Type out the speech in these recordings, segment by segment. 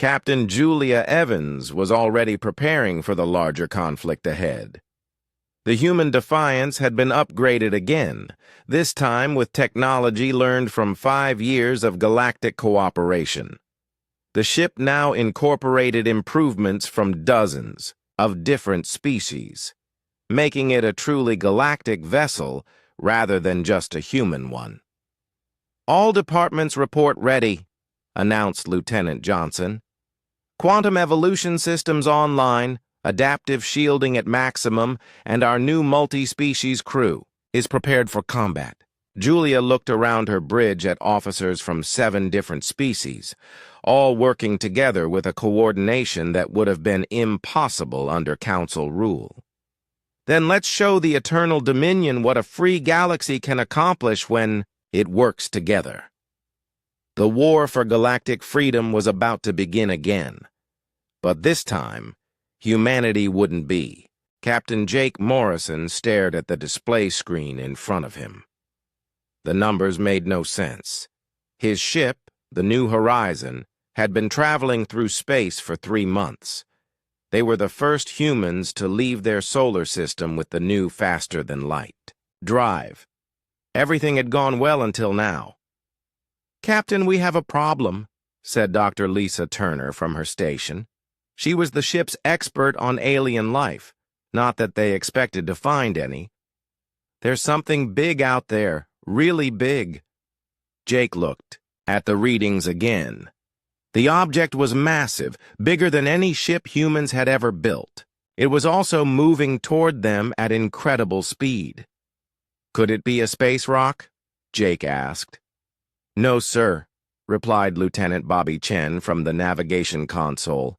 Captain Julia Evans was already preparing for the larger conflict ahead. The human Defiance had been upgraded again, this time with technology learned from 5 years of galactic cooperation. The ship now incorporated improvements from dozens of different species, making it a truly galactic vessel rather than just a human one. "All departments report ready," announced Lieutenant Johnson. "Quantum evolution systems online, adaptive shielding at maximum, and our new multi-species crew is prepared for combat." Julia looked around her bridge at officers from 7 different species, all working together with a coordination that would have been impossible under Council rule. "Then let's show the Eternal Dominion what a free galaxy can accomplish when it works together." The war for galactic freedom was about to begin again. But this time, humanity wouldn't be. Captain Jake Morrison stared at the display screen in front of him. The numbers made no sense. His ship, the New Horizon, had been traveling through space for 3 months. They were the first humans to leave their solar system with the new faster-than-light drive. Everything had gone well until now. "Captain, we have a problem," said Dr. Lisa Turner from her station. She was the ship's expert on alien life, not that they expected to find any. "There's something big out there, really big." Jake looked at the readings again. The object was massive, bigger than any ship humans had ever built. It was also moving toward them at incredible speed. "Could it be a space rock?" Jake asked. "No, sir," replied Lieutenant Bobby Chen from the navigation console.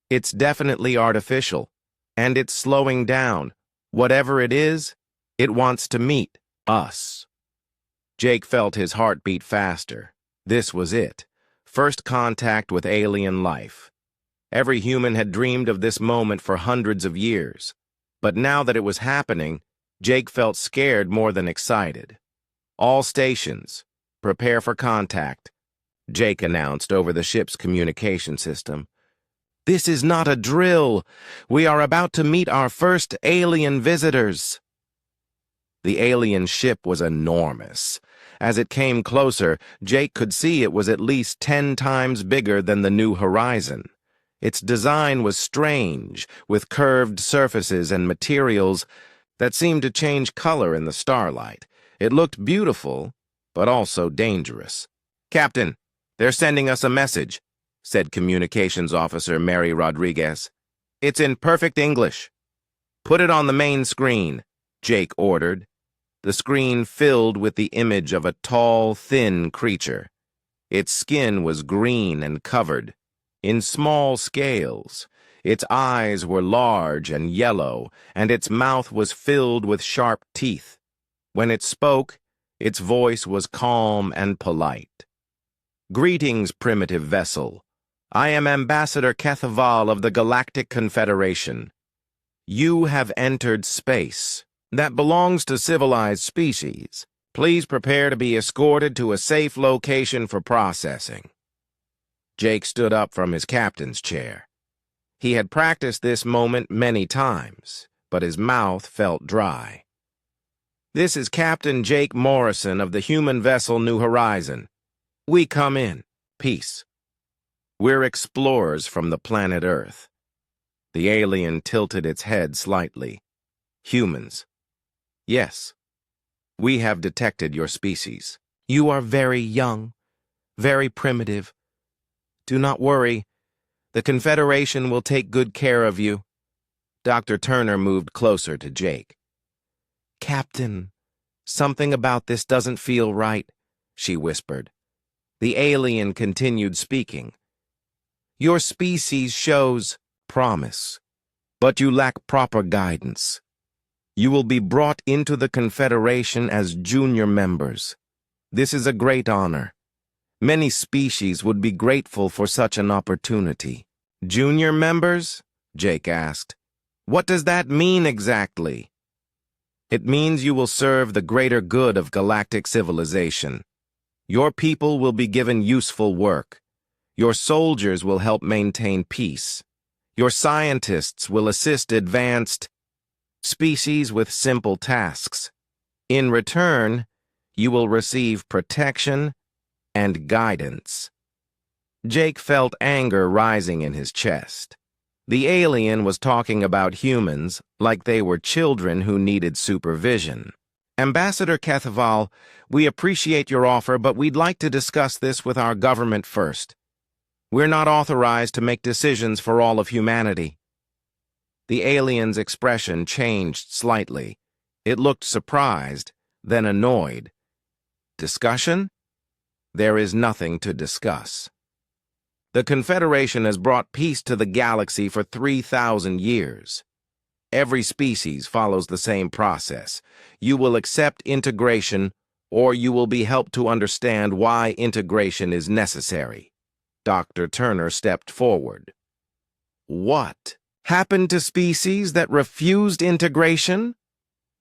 "It's definitely artificial, and it's slowing down. Whatever it is, it wants to meet us." Jake felt his heart beat faster. This was it. First contact with alien life. Every human had dreamed of this moment for hundreds of years. But now that it was happening, Jake felt scared more than excited. "All stations, prepare for contact," Jake announced over the ship's communication system. "This is not a drill. We are about to meet our first alien visitors." The alien ship was enormous. As it came closer, Jake could see it was at least 10 times bigger than the New Horizon. Its design was strange, with curved surfaces and materials that seemed to change color in the starlight. It looked beautiful, but also dangerous. "Captain, they're sending us a message," said Communications Officer Mary Rodriguez. "It's in perfect English." "Put it on the main screen," Jake ordered. The screen filled with the image of a tall, thin creature. Its skin was green and covered in small scales. Its eyes were large and yellow, and its mouth was filled with sharp teeth. When it spoke, its voice was calm and polite. "Greetings, primitive vessel. I am Ambassador Kethaval of the Galactic Confederation. You have entered space that belongs to civilized species. Please prepare to be escorted to a safe location for processing." Jake stood up from his captain's chair. He had practiced this moment many times, but his mouth felt dry. "This is Captain Jake Morrison of the human vessel New Horizon. We come in. Peace. We're explorers from the planet Earth." The alien tilted its head slightly. "Humans. Yes. We have detected your species. You are very young, very primitive. Do not worry. The Confederation will take good care of you." Dr. Turner moved closer to Jake. "Captain, something about this doesn't feel right," she whispered. The alien continued speaking. "Your species shows promise, but you lack proper guidance. You will be brought into the Confederation as junior members. This is a great honor. Many species would be grateful for such an opportunity." "Junior members?" Jake asked. "What does that mean exactly?" "It means you will serve the greater good of galactic civilization. Your people will be given useful work. Your soldiers will help maintain peace. Your scientists will assist advanced species with simple tasks. In return, you will receive protection and guidance. Jake felt anger rising in his chest. The alien was talking about humans like they were children who needed supervision. Ambassador Kethaval, we appreciate your offer, but we'd like to discuss this with our government first. We're not authorized to make decisions for all of humanity. The alien's expression changed slightly. It looked surprised, then annoyed. Discussion? There is nothing to discuss. The Confederation has brought peace to the galaxy for 3,000 years. Every species follows the same process. You will accept integration, or you will be helped to understand why integration is necessary. Dr. Turner stepped forward. What happened to species that refused integration?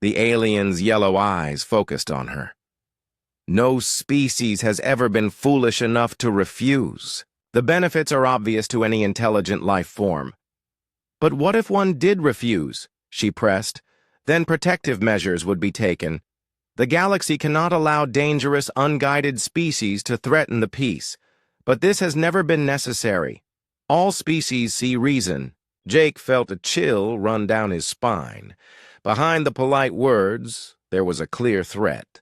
The alien's yellow eyes focused on her. No species has ever been foolish enough to refuse. The benefits are obvious to any intelligent life form. But what if one did refuse? She pressed. Then protective measures would be taken. The galaxy cannot allow dangerous, unguided species to threaten the peace. But this has never been necessary. All species see reason. Jake felt a chill run down his spine. Behind the polite words, there was a clear threat.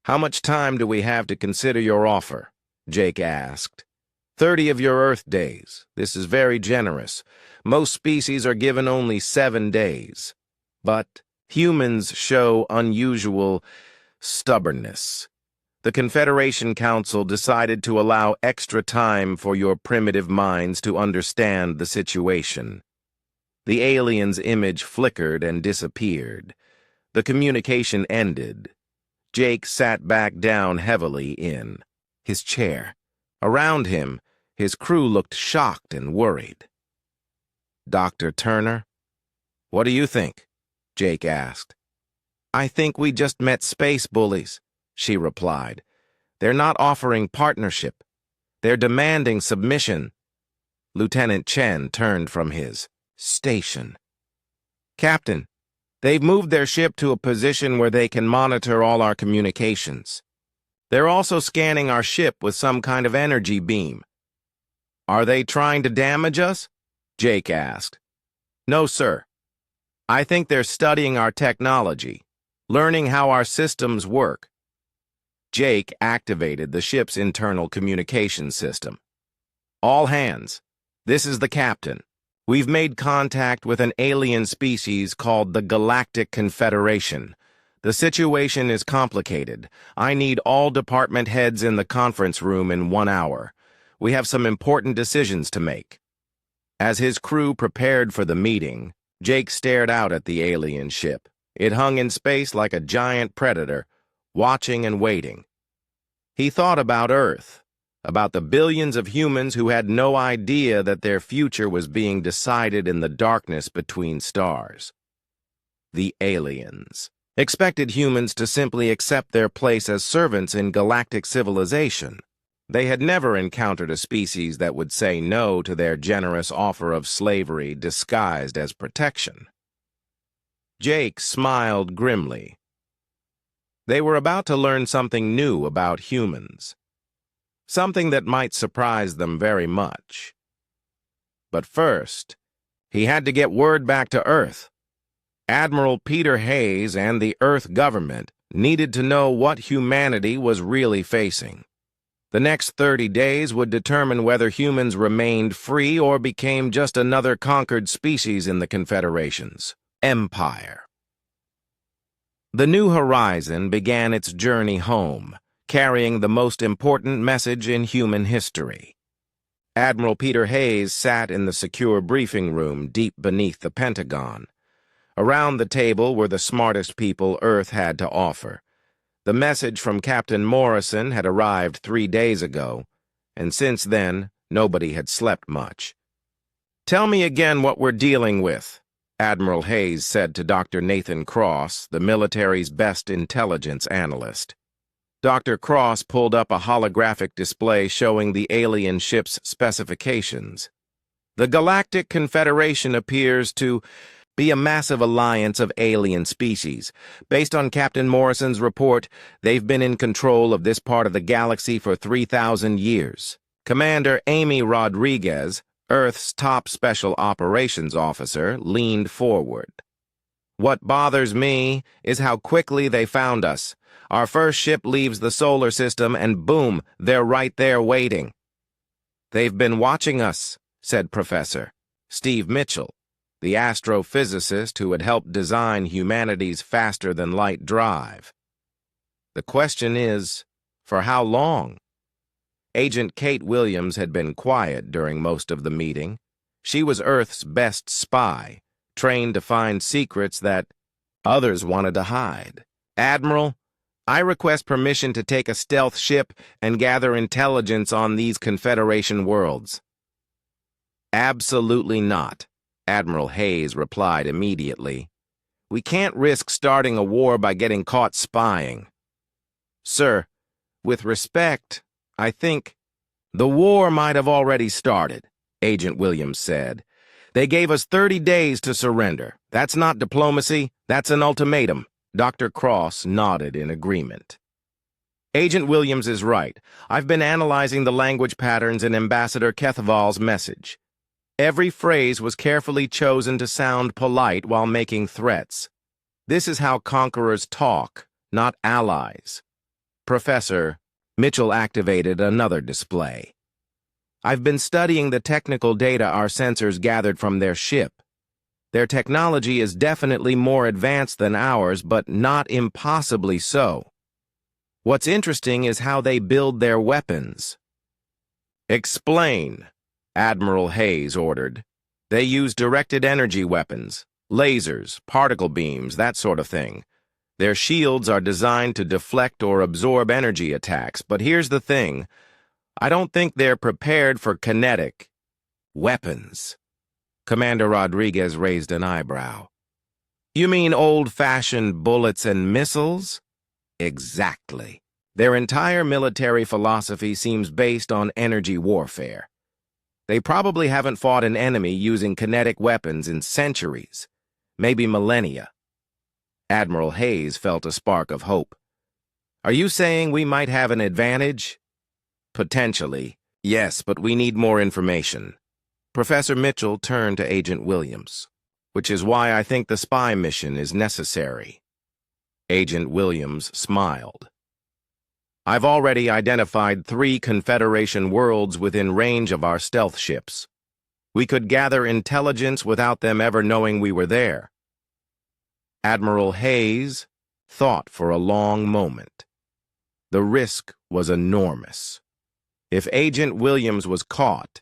How much time do we have to consider your offer? Jake asked. 30 of your Earth days. This is very generous. Most species are given only 7 days. But humans show unusual stubbornness. The Confederation Council decided to allow extra time for your primitive minds to understand the situation. The alien's image flickered and disappeared. The communication ended. Jake sat back down heavily in his chair. Around him, his crew looked shocked and worried. Dr. Turner? What do you think? Jake asked. I think we just met space bullies, she replied. They're not offering partnership. They're demanding submission. Lieutenant Chen turned from his station. Captain, they've moved their ship to a position where they can monitor all our communications. They're also scanning our ship with some kind of energy beam. Are they trying to damage us? Jake asked. No, sir. I think they're studying our technology, learning how our systems work. Jake activated the ship's internal communication system. All hands, this is the captain. We've made contact with an alien species called the Galactic Confederation. The situation is complicated. I need all department heads in the conference room in 1 hour. We have some important decisions to make. As his crew prepared for the meeting, Jake stared out at the alien ship. It hung in space like a giant predator, watching and waiting. He thought about Earth, about the billions of humans who had no idea that their future was being decided in the darkness between stars. The aliens expected humans to simply accept their place as servants in galactic civilization. They had never encountered a species that would say no to their generous offer of slavery disguised as protection. Jake smiled grimly. They were about to learn something new about humans, something that might surprise them very much. But first, he had to get word back to Earth. Admiral Peter Hayes and the Earth government needed to know what humanity was really facing. The next 30 days would determine whether humans remained free or became just another conquered species in the Confederation's empire. The New Horizon began its journey home, carrying the most important message in human history. Admiral Peter Hayes sat in the secure briefing room deep beneath the Pentagon. Around the table were the smartest people Earth had to offer. The message from Captain Morrison had arrived 3 days ago, and since then, nobody had slept much. Tell me again what we're dealing with, Admiral Hayes said to Dr. Nathan Cross, the military's best intelligence analyst. Dr. Cross pulled up a holographic display showing the alien ship's specifications. The Galactic Confederation appears to be a massive alliance of alien species. Based on Captain Morrison's report, they've been in control of this part of the galaxy for 3,000 years. Commander Amy Rodriguez, Earth's top special operations officer, leaned forward. What bothers me is how quickly they found us. Our first ship leaves the solar system and boom, they're right there waiting. They've been watching us, said Professor Steve Mitchell, the astrophysicist who had helped design humanity's faster-than-light drive. The question is, for how long? Agent Kate Williams had been quiet during most of the meeting. She was Earth's best spy, trained to find secrets that others wanted to hide. Admiral, I request permission to take a stealth ship and gather intelligence on these Confederation worlds. Absolutely not, Admiral Hayes replied immediately. We can't risk starting a war by getting caught spying. Sir, with respect, I think the war might have already started, Agent Williams said. They gave us 30 days to surrender. That's not diplomacy, that's an ultimatum. Dr. Cross nodded in agreement. Agent Williams is right. I've been analyzing the language patterns in Ambassador Kethaval's message. Every phrase was carefully chosen to sound polite while making threats. This is how conquerors talk, not allies. Professor Mitchell activated another display. I've been studying the technical data our sensors gathered from their ship. Their technology is definitely more advanced than ours, but not impossibly so. What's interesting is how they build their weapons. Explain, Admiral Hayes ordered. They use directed energy weapons, lasers, particle beams, that sort of thing. Their shields are designed to deflect or absorb energy attacks, but here's the thing. I don't think they're prepared for kinetic weapons. Commander Rodriguez raised an eyebrow. You mean old-fashioned bullets and missiles? Exactly. Their entire military philosophy seems based on energy warfare. They probably haven't fought an enemy using kinetic weapons in centuries, maybe millennia. Admiral Hayes felt a spark of hope. Are you saying we might have an advantage? Potentially, yes, but we need more information. Professor Mitchell turned to Agent Williams, which is why I think the spy mission is necessary. Agent Williams smiled. I've already identified 3 Confederation worlds within range of our stealth ships. We could gather intelligence without them ever knowing we were there. Admiral Hayes thought for a long moment. The risk was enormous. If Agent Williams was caught,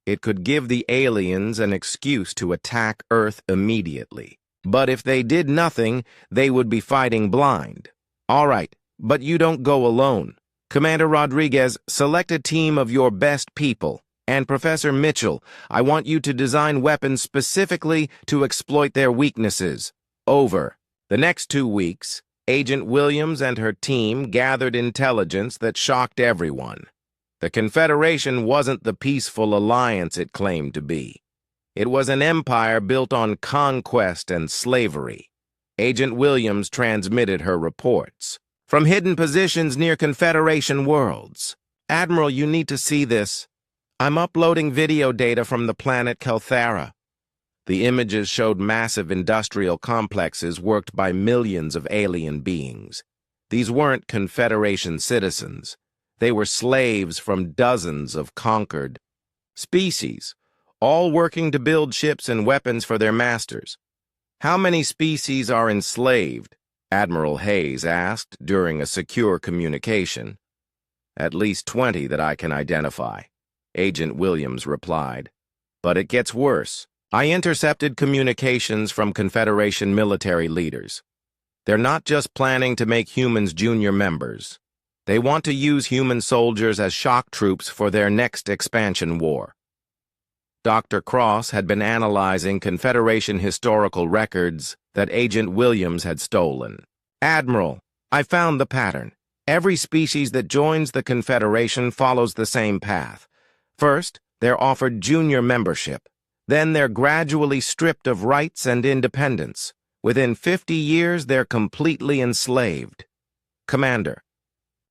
it could give the aliens an excuse to attack Earth immediately. But if they did nothing, they would be fighting blind. All right, but you don't go alone. Commander Rodriguez, select a team of your best people. And Professor Mitchell, I want you to design weapons specifically to exploit their weaknesses. Over. The next 2 weeks, Agent Williams and her team gathered intelligence that shocked everyone. The Confederation wasn't the peaceful alliance it claimed to be. It was an empire built on conquest and slavery. Agent Williams transmitted her reports. From hidden positions near Confederation worlds. Admiral, you need to see this. I'm uploading video data from the planet Kelthara. The images showed massive industrial complexes worked by millions of alien beings. These weren't Confederation citizens. They were slaves from dozens of conquered species, all working to build ships and weapons for their masters. How many species are enslaved? Admiral Hayes asked during a secure communication. At least 20 that I can identify, Agent Williams replied. But it gets worse. I intercepted communications from Confederation military leaders. They're not just planning to make humans junior members. They want to use human soldiers as shock troops for their next expansion war. Dr. Cross had been analyzing Confederation historical records that Agent Williams had stolen. Admiral, I found the pattern. Every species that joins the Confederation follows the same path. First, they're offered junior membership. Then they're gradually stripped of rights and independence. Within 50 years, they're completely enslaved. Commander,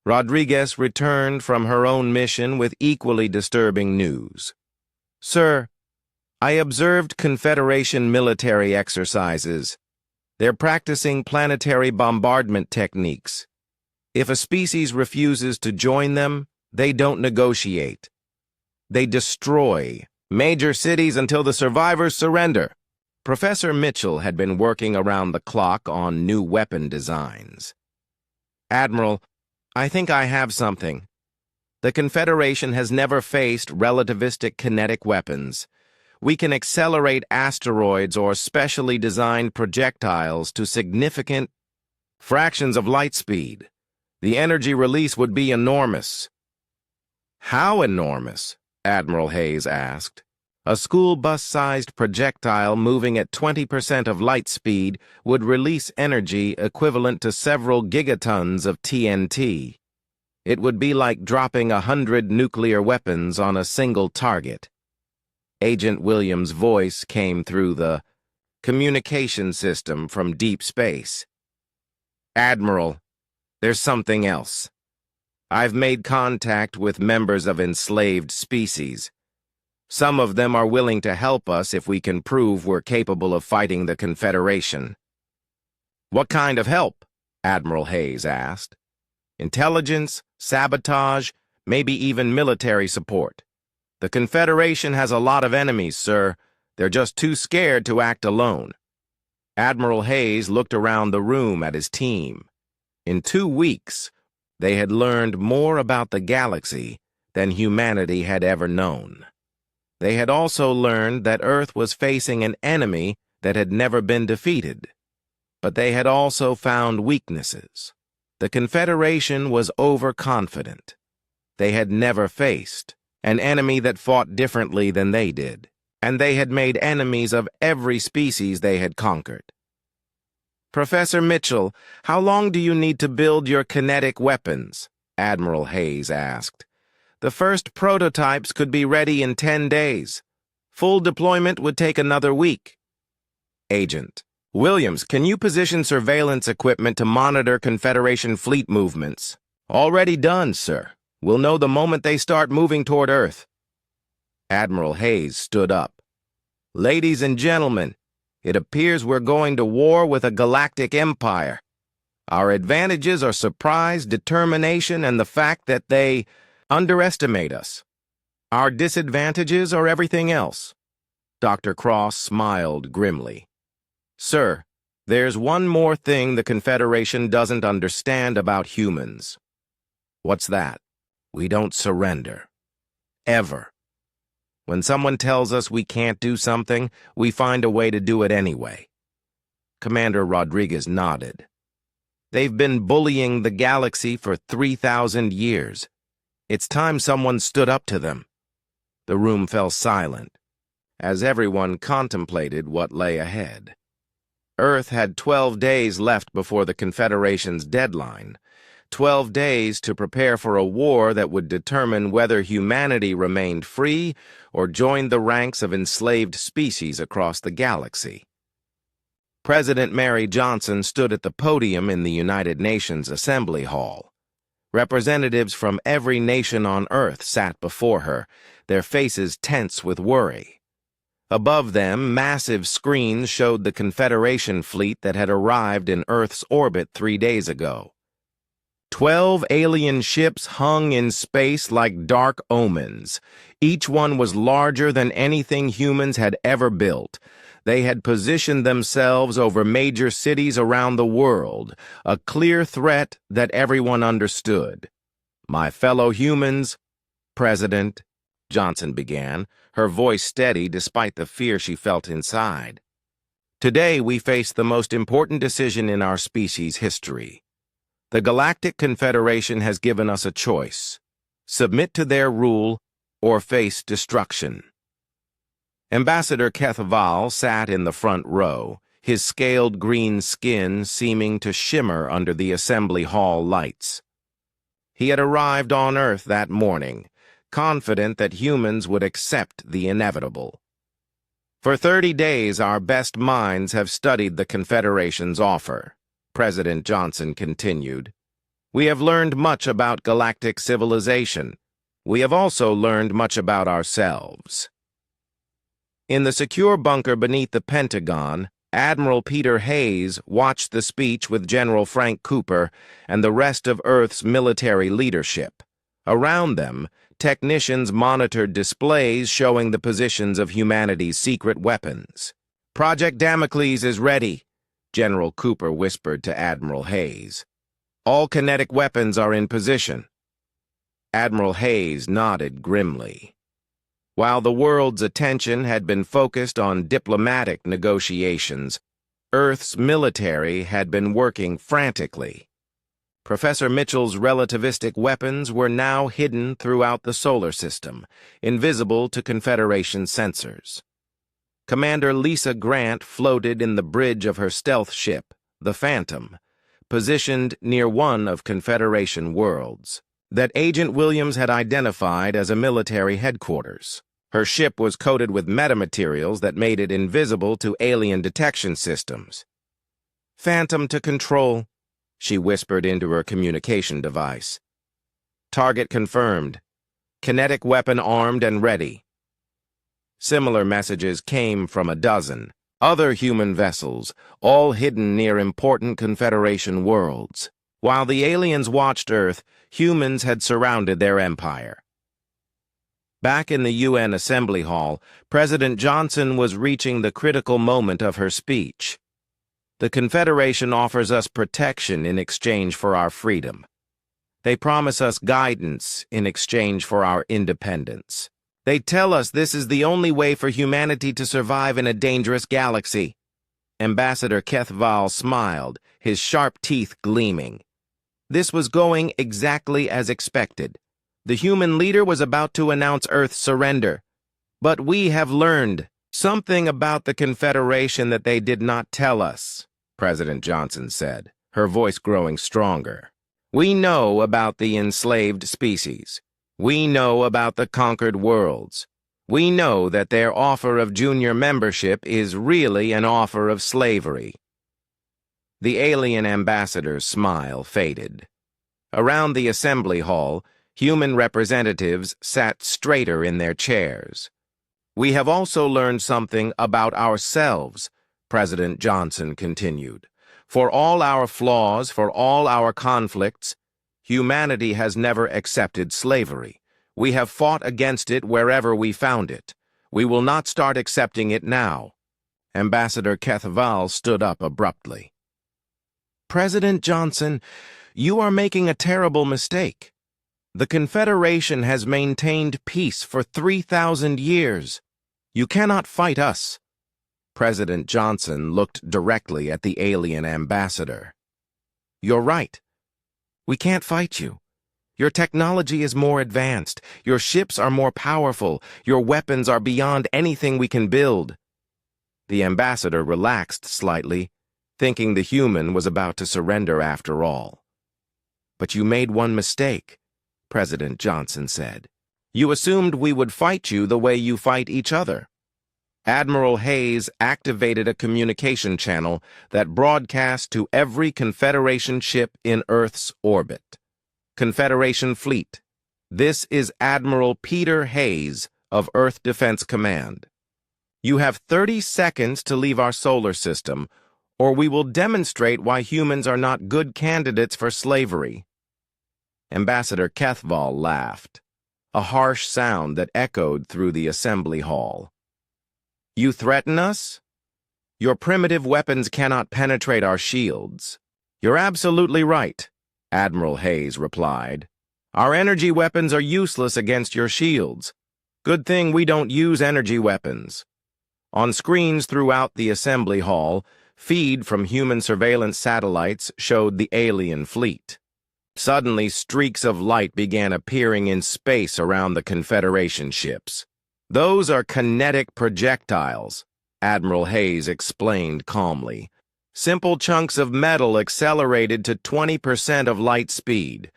Rodriguez returned from her own mission with equally disturbing news. Sir, I observed Confederation military exercises. They're practicing planetary bombardment techniques. If a species refuses to join them, they don't negotiate. They destroy major cities until the survivors surrender. Professor Mitchell had been working around the clock on new weapon designs. Admiral, I think I have something. The Confederation has never faced relativistic kinetic weapons. We can accelerate asteroids or specially designed projectiles to significant fractions of light speed. The energy release would be enormous. How enormous? Admiral Hayes asked. A school bus-sized projectile moving at 20% of light speed would release energy equivalent to several gigatons of TNT. It would be like dropping 100 nuclear weapons on a single target. Agent Williams' voice came through the communication system from deep space. Admiral, there's something else. I've made contact with members of enslaved species. Some of them are willing to help us if we can prove we're capable of fighting the Confederation. What kind of help? Admiral Hayes asked. Intelligence, sabotage, maybe even military support. The Confederation has a lot of enemies, sir. They're just too scared to act alone. Admiral Hayes looked around the room at his team. In 2 weeks, they had learned more about the galaxy than humanity had ever known. They had also learned that Earth was facing an enemy that had never been defeated. But they had also found weaknesses. The Confederation was overconfident. They had never faced an enemy that fought differently than they did, and they had made enemies of every species they had conquered. Professor Mitchell, how long do you need to build your kinetic weapons? Admiral Hayes asked. The first prototypes could be ready in 10 days. Full deployment would take another week. Agent Williams, can you position surveillance equipment to monitor Confederation fleet movements? Already done, sir. We'll know the moment they start moving toward Earth. Admiral Hayes stood up. Ladies and gentlemen, it appears we're going to war with a galactic empire. Our advantages are surprise, determination, and the fact that they underestimate us. Our disadvantages are everything else. Dr. Cross smiled grimly. Sir, there's one more thing the Confederation doesn't understand about humans. What's that? We don't surrender. Ever. When someone tells us we can't do something, we find a way to do it anyway. Commander Rodriguez nodded. They've been bullying the galaxy for 3,000 years. It's time someone stood up to them. The room fell silent, as everyone contemplated what lay ahead. Earth had 12 days left before the Confederation's deadline, 12 days to prepare for a war that would determine whether humanity remained free or joined the ranks of enslaved species across the galaxy. President Mary Johnson stood at the podium in the United Nations Assembly Hall. Representatives from every nation on Earth sat before her, their faces tense with worry. Above them, massive screens showed the Confederation fleet that had arrived in Earth's orbit 3 days ago. 12 alien ships hung in space like dark omens. Each one was larger than anything humans had ever built. They had positioned themselves over major cities around the world, a clear threat that everyone understood. My fellow humans, President, Johnson began, her voice steady despite the fear she felt inside. Today we face the most important decision in our species' history. The Galactic Confederation has given us a choice: submit to their rule or face destruction. Ambassador Kethval sat in the front row, his scaled green skin seeming to shimmer under the assembly hall lights. He had arrived on Earth that morning, confident that humans would accept the inevitable. For 30 days, our best minds have studied the Confederation's offer, President Johnson continued. We have learned much about galactic civilization. We have also learned much about ourselves. In the secure bunker beneath the Pentagon, Admiral Peter Hayes watched the speech with General Frank Cooper and the rest of Earth's military leadership. Around them, technicians monitored displays showing the positions of humanity's secret weapons. "Project Damocles is ready," General Cooper whispered to Admiral Hayes. "All kinetic weapons are in position." Admiral Hayes nodded grimly. While the world's attention had been focused on diplomatic negotiations, Earth's military had been working frantically. Professor Mitchell's relativistic weapons were now hidden throughout the solar system, invisible to Confederation sensors. Commander Lisa Grant floated in the bridge of her stealth ship, the Phantom, positioned near one of Confederation worlds that Agent Williams had identified as a military headquarters. Her ship was coated with metamaterials that made it invisible to alien detection systems. "Phantom to control," she whispered into her communication device. "Target confirmed. Kinetic weapon armed and ready." Similar messages came from a dozen other human vessels, all hidden near important Confederation worlds. While the aliens watched Earth, humans had surrounded their empire. Back in the UN Assembly Hall, President Johnson was reaching the critical moment of her speech. "The Confederation offers us protection in exchange for our freedom. They promise us guidance in exchange for our independence. They tell us this is the only way for humanity to survive in a dangerous galaxy." Ambassador Kethval smiled, his sharp teeth gleaming. This was going exactly as expected. The human leader was about to announce Earth's surrender. "But we have learned something about the Confederation that they did not tell us," President Johnson said, her voice growing stronger. "We know about the enslaved species. We know about the conquered worlds. We know that their offer of junior membership is really an offer of slavery." The alien ambassador's smile faded. Around the assembly hall, human representatives sat straighter in their chairs. "We have also learned something about ourselves," President Johnson continued. "For all our flaws, for all our conflicts, humanity has never accepted slavery. We have fought against it wherever we found it. We will not start accepting it now." Ambassador Kethval stood up abruptly. "President Johnson, you are making a terrible mistake. The Confederation has maintained peace for 3,000 years. You cannot fight us." President Johnson looked directly at the alien ambassador. "You're right. We can't fight you. Your technology is more advanced. Your ships are more powerful. Your weapons are beyond anything we can build." The ambassador relaxed slightly, thinking the human was about to surrender after all. "But you made one mistake," President Johnson said. "You assumed we would fight you the way you fight each other." Admiral Hayes activated a communication channel that broadcast to every Confederation ship in Earth's orbit. "Confederation Fleet, this is Admiral Peter Hayes of Earth Defense Command. You have 30 seconds to leave our solar system, or we will demonstrate why humans are not good candidates for slavery." Ambassador Kethval laughed, a harsh sound that echoed through the assembly hall. "You threaten us? Your primitive weapons cannot penetrate our shields." "You're absolutely right," Admiral Hayes replied. "Our energy weapons are useless against your shields. Good thing we don't use energy weapons." On screens throughout the assembly hall, feed from human surveillance satellites showed the alien fleet. Suddenly, streaks of light began appearing in space around the Confederation ships. "Those are kinetic projectiles," Admiral Hayes explained calmly. "Simple chunks of metal accelerated to 20% of light speed.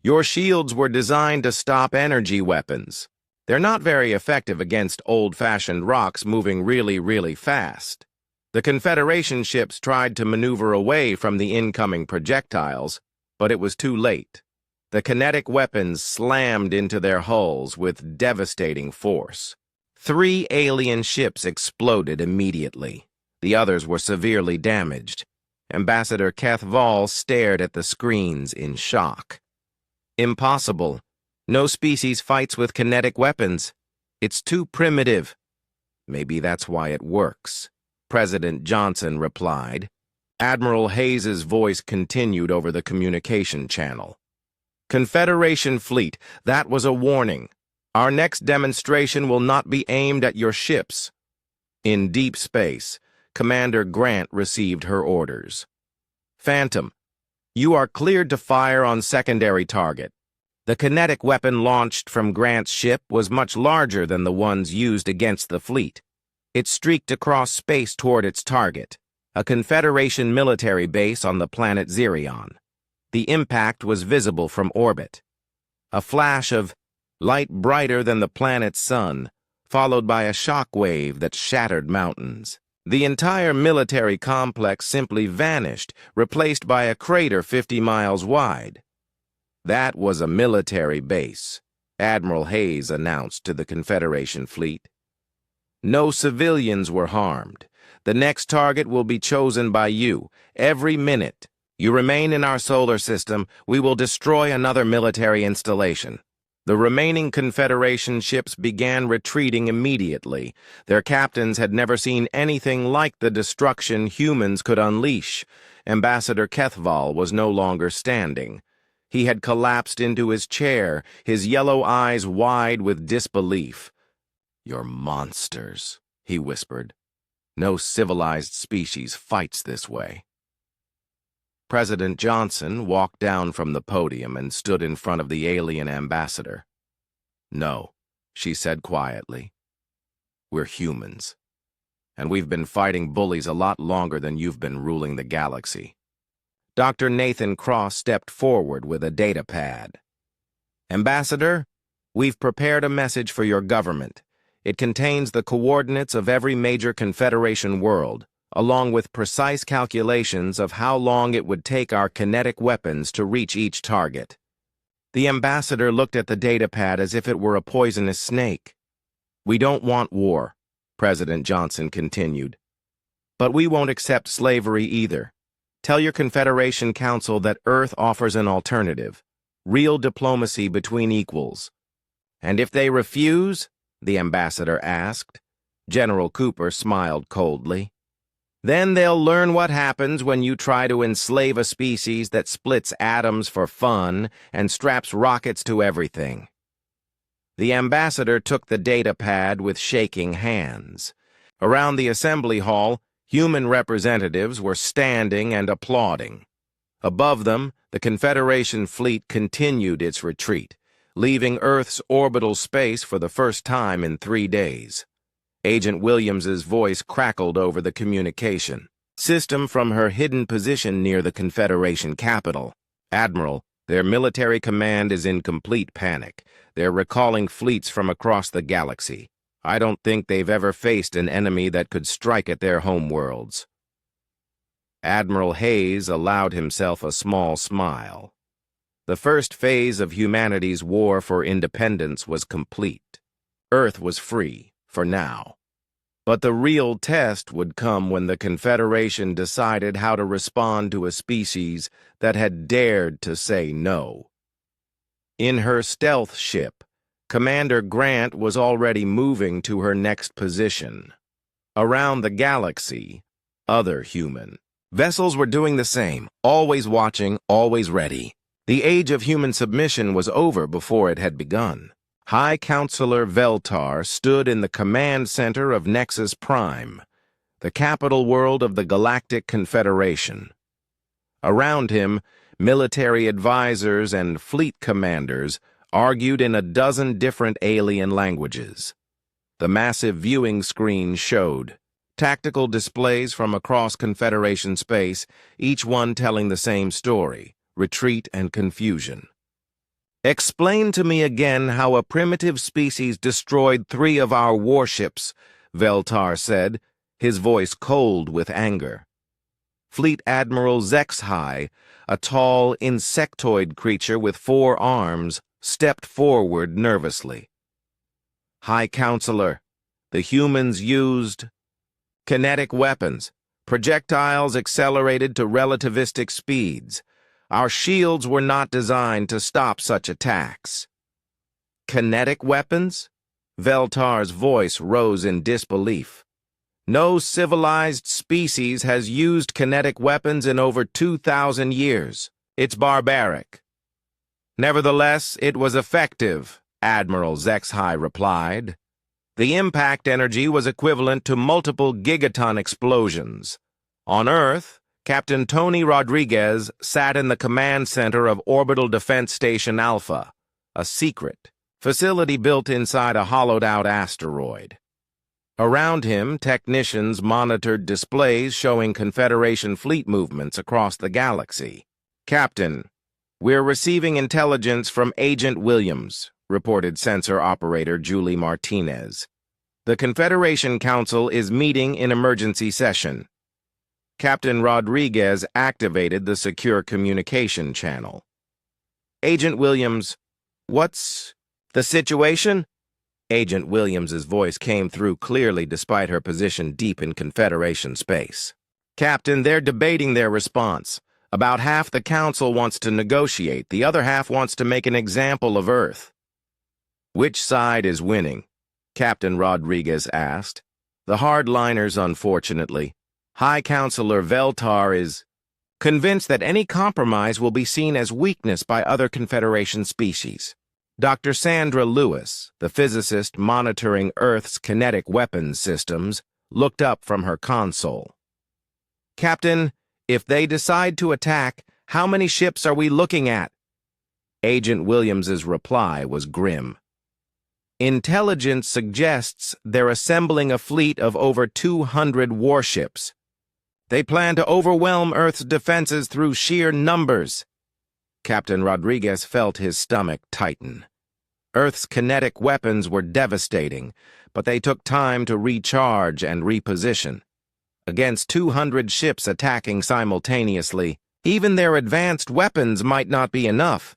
Your shields were designed to stop energy weapons. They're not very effective against old-fashioned rocks moving really, really fast. The Confederation ships tried to maneuver away from the incoming projectiles, but it was too late. The kinetic weapons slammed into their hulls with devastating force. 3 alien ships exploded immediately. The others were severely damaged. Ambassador Kethval stared at the screens in shock. Impossible. No species fights with kinetic weapons. It's too primitive. Maybe that's why it works, President Johnson replied. Admiral Hayes's voice continued over the communication channel. Confederation fleet, that was a warning. Our next demonstration will not be aimed at your ships. In deep space, Commander Grant received her orders. Phantom, you are cleared to fire on secondary target. The kinetic weapon launched from Grant's ship was much larger than the ones used against the fleet. It streaked across space toward its target, a Confederation military base on the planet Xerion. The impact was visible from orbit. A flash of light brighter than the planet's sun, followed by a shock wave that shattered mountains. The entire military complex simply vanished, replaced by a crater 50 miles wide. That was a military base, Admiral Hayes announced to the Confederation fleet. No civilians were harmed. The next target will be chosen by you, every minute. You remain in our solar system, we will destroy another military installation. The remaining Confederation ships began retreating immediately. Their captains had never seen anything like the destruction humans could unleash. Ambassador Kethval was no longer standing. He had collapsed into his chair, his yellow eyes wide with disbelief. "You're monsters," he whispered. "No civilized species fights this way." President Johnson walked down from the podium and stood in front of the alien ambassador. "No," she said quietly. "We're humans. And we've been fighting bullies a lot longer than you've been ruling the galaxy." Dr. Nathan Cross stepped forward with a data pad. "Ambassador, we've prepared a message for your government. It contains the coordinates of every major Confederation world, along with precise calculations of how long it would take our kinetic weapons to reach each target." The ambassador looked at the datapad as if it were a poisonous snake. "We don't want war," President Johnson continued. "But we won't accept slavery either. Tell your Confederation Council that Earth offers an alternative, real diplomacy between equals." "And if they refuse?" the ambassador asked. General Cooper smiled coldly. "Then they'll learn what happens when you try to enslave a species that splits atoms for fun and straps rockets to everything." The ambassador took the data pad with shaking hands. Around the assembly hall, human representatives were standing and applauding. Above them, the Confederation fleet continued its retreat, leaving Earth's orbital space for the first time in 3 days. Agent Williams's voice crackled over the communication system from her hidden position near the Confederation capital. "Admiral, their military command is in complete panic. They're recalling fleets from across the galaxy. I don't think they've ever faced an enemy that could strike at their homeworlds." Admiral Hayes allowed himself a small smile. The first phase of humanity's war for independence was complete. Earth was free, for now. But the real test would come when the Confederation decided how to respond to a species that had dared to say no. In her stealth ship, Commander Grant was already moving to her next position. Around the galaxy, other human vessels were doing the same, always watching, always ready. The age of human submission was over before it had begun. High Counselor Veltar stood in the command center of Nexus Prime, the capital world of the Galactic Confederation. Around him, military advisors and fleet commanders argued in a dozen different alien languages. The massive viewing screen showed tactical displays from across Confederation space, each one telling the same story: retreat and confusion. Explain to me again how a primitive species destroyed 3 of our warships, Veltar said, his voice cold with anger. Fleet Admiral Zexhai, a tall, insectoid creature with 4 arms, stepped forward nervously. High Counselor, the humans used kinetic weapons, projectiles accelerated to relativistic speeds. Our shields were not designed to stop such attacks. Kinetic weapons? Veltar's voice rose in disbelief. No civilized species has used kinetic weapons in over 2,000 years. It's barbaric. Nevertheless, it was effective, Admiral Zexhai replied. The impact energy was equivalent to multiple gigaton explosions. On Earth, Captain Tony Rodriguez sat in the command center of Orbital Defense Station Alpha, a secret facility built inside a hollowed-out asteroid. Around him, technicians monitored displays showing Confederation fleet movements across the galaxy. Captain, we're receiving intelligence from Agent Williams, reported sensor operator Julie Martinez. The Confederation Council is meeting in emergency session. Captain Rodriguez activated the secure communication channel. Agent Williams, what's the situation? Agent Williams's voice came through clearly despite her position deep in Confederation space. Captain, they're debating their response. About half the Council wants to negotiate, the other half wants to make an example of Earth. Which side is winning? Captain Rodriguez asked. The hardliners, unfortunately. High Counselor Veltar is convinced that any compromise will be seen as weakness by other Confederation species. Dr. Sandra Lewis, the physicist monitoring Earth's kinetic weapons systems, looked up from her console. Captain, if they decide to attack, how many ships are we looking at? Agent Williams's reply was grim. Intelligence suggests they're assembling a fleet of over 200 warships. They plan to overwhelm Earth's defenses through sheer numbers. Captain Rodriguez felt his stomach tighten. Earth's kinetic weapons were devastating, but they took time to recharge and reposition. Against 200 ships attacking simultaneously, even their advanced weapons might not be enough.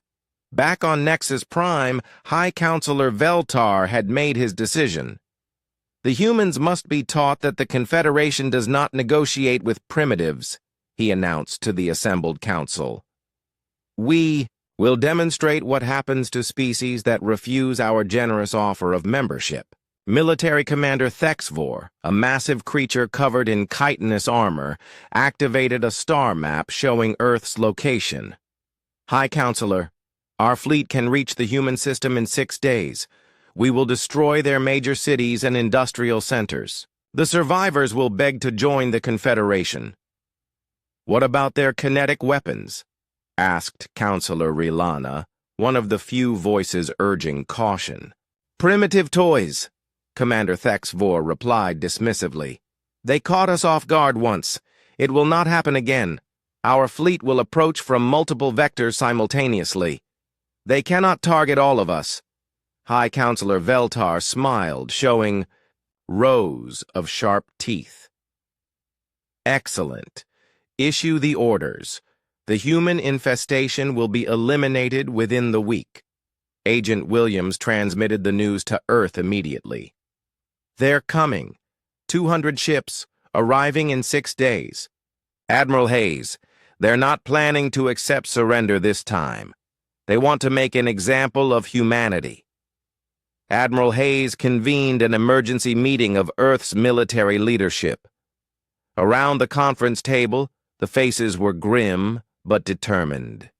Back on Nexus Prime, High Counselor Veltar had made his decision. The humans must be taught that the Confederation does not negotiate with primitives, he announced to the assembled council. We will demonstrate what happens to species that refuse our generous offer of membership. Military Commander Thexvor, a massive creature covered in chitinous armor, activated a star map showing Earth's location. High Counselor, our fleet can reach the human system in 6 days. We will destroy their major cities and industrial centers. The survivors will beg to join the Confederation. What about their kinetic weapons? Asked Counselor Rilana, one of the few voices urging caution. Primitive toys, Commander Thexvor replied dismissively. They caught us off guard once. It will not happen again. Our fleet will approach from multiple vectors simultaneously. They cannot target all of us. High Counselor Veltar smiled, showing rows of sharp teeth. Excellent. Issue the orders. The human infestation will be eliminated within the week. Agent Williams transmitted the news to Earth immediately. They're coming. 200 ships, arriving in 6 days. Admiral Hayes, they're not planning to accept surrender this time. They want to make an example of humanity. Admiral Hayes convened an emergency meeting of Earth's military leadership. Around the conference table, the faces were grim but determined.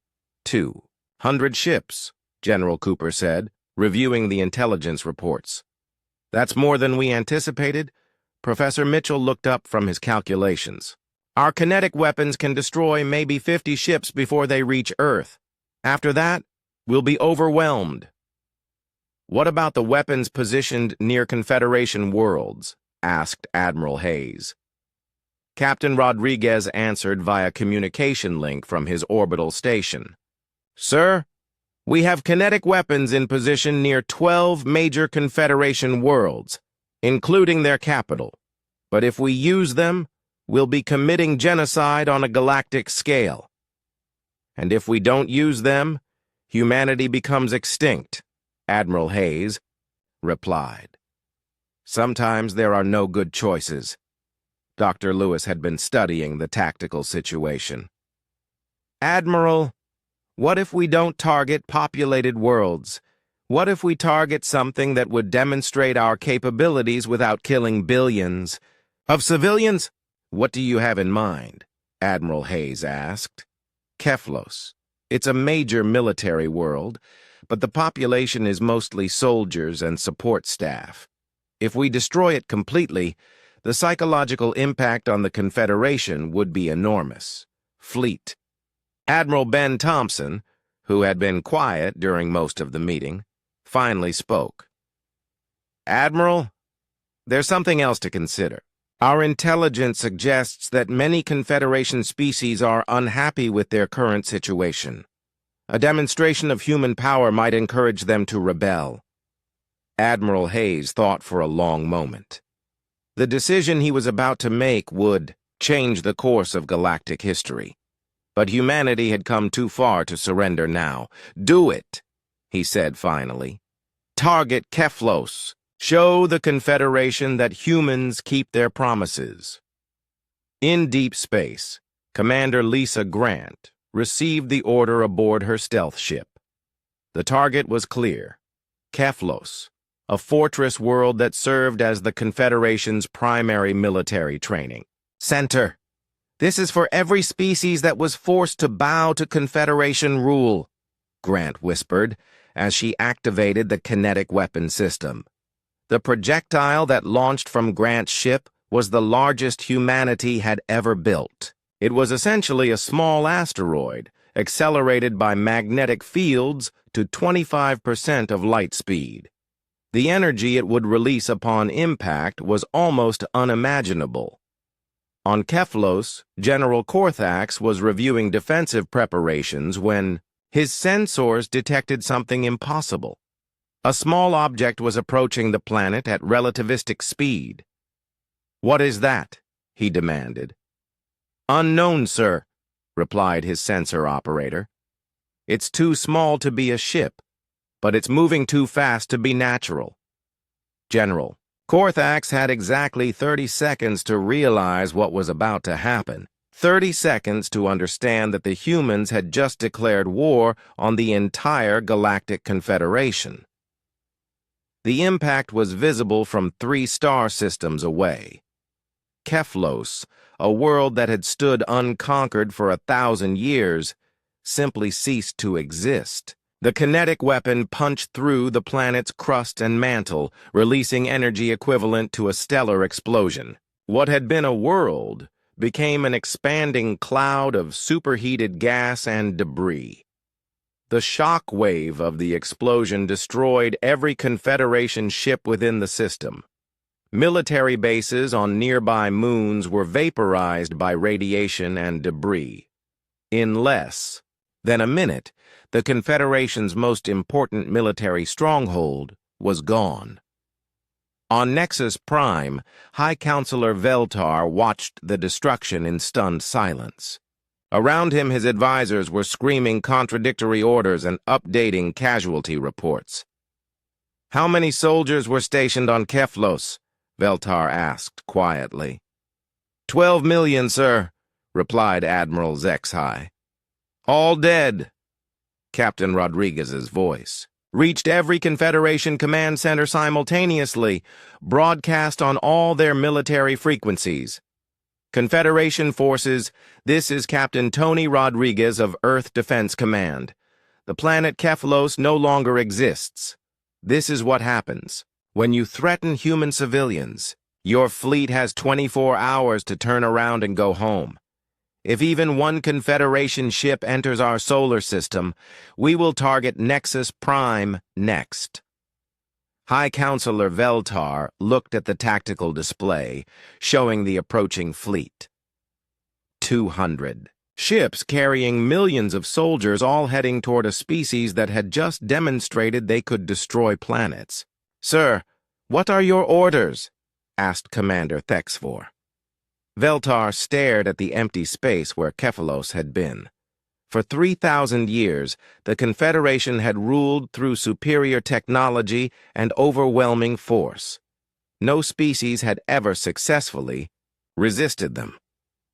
200 ships, General Cooper said, reviewing the intelligence reports. That's more than we anticipated. Professor Mitchell looked up from his calculations. Our kinetic weapons can destroy maybe 50 ships before they reach Earth. After that, we'll be overwhelmed. What about the weapons positioned near Confederation worlds? Asked Admiral Hayes. Captain Rodriguez answered via communication link from his orbital station. Sir, We have kinetic weapons in position near 12 major Confederation worlds, including their capital. But if we use them, we'll be committing genocide on a galactic scale. And if we don't use them, humanity becomes extinct, Admiral Hayes replied. Sometimes there are no good choices. Dr. Lewis had been studying the tactical situation. Admiral, what if we don't target populated worlds? What if we target something that would demonstrate our capabilities without killing billions of civilians? What do you have in mind? Admiral Hayes asked. Keflos. It's a major military world, but the population is mostly soldiers and support staff. If we destroy it completely, the psychological impact on the Confederation would be enormous. Fleet. Admiral Ben Thompson, who had been quiet during most of the meeting, finally spoke. Admiral, there's something else to consider. Our intelligence suggests that many Confederation species are unhappy with their current situation. A demonstration of human power might encourage them to rebel. Admiral Hayes thought for a long moment. The decision he was about to make would change the course of galactic history. But humanity had come too far to surrender now. Do it, he said finally. Target Keflos. Show the Confederation that humans keep their promises. In deep space, Commander Lisa Grant received the order aboard her stealth ship. The target was clear. Keflos, a fortress world that served as the Confederation's primary military training center. This is for every species that was forced to bow to Confederation rule, Grant whispered as she activated the kinetic weapon system. The projectile that launched from Grant's ship was the largest humanity had ever built. It was essentially a small asteroid, accelerated by magnetic fields to 25% of light speed. The energy it would release upon impact was almost unimaginable. On Keflos, General Korthax was reviewing defensive preparations when his sensors detected something impossible. A small object was approaching the planet at relativistic speed. "What is that?" he demanded. "Unknown, sir," replied his sensor operator. "It's too small to be a ship, but it's moving too fast to be natural." General, Korthax had exactly 30 seconds to realize what was about to happen. 30 seconds to understand that the humans had just declared war on the entire Galactic Confederation. The impact was visible from 3 star systems away. Keflos, a world that had stood unconquered for 1,000 years, simply ceased to exist. The kinetic weapon punched through the planet's crust and mantle, releasing energy equivalent to a stellar explosion. What had been a world became an expanding cloud of superheated gas and debris. The shock wave of the explosion destroyed every Confederation ship within the system. Military bases on nearby moons were vaporized by radiation and debris. In less than a minute, the Confederation's most important military stronghold was gone. On Nexus Prime, High Counselor Veltar watched the destruction in stunned silence. Around him, his advisors were screaming contradictory orders and updating casualty reports. "How many soldiers were stationed on Keflos?" Veltar asked quietly. 12 million, sir," replied Admiral Zexhai. "All dead." Captain Rodriguez's voice reached every Confederation command center simultaneously, broadcast on all their military frequencies. "Confederation forces, this is Captain Tony Rodriguez of Earth Defense Command. The planet Keflos no longer exists. This is what happens when you threaten human civilians. Your fleet has 24 hours to turn around and go home. If even one Confederation ship enters our solar system, we will target Nexus Prime next." High Counselor Veltar looked at the tactical display, showing the approaching fleet. 200. Ships carrying millions of soldiers all heading toward a species that had just demonstrated they could destroy planets. "Sir, what are your orders?" asked Commander Thexvor. Veltar stared at the empty space where Kephalos had been. For 3,000 years, the Confederation had ruled through superior technology and overwhelming force. No species had ever successfully resisted them.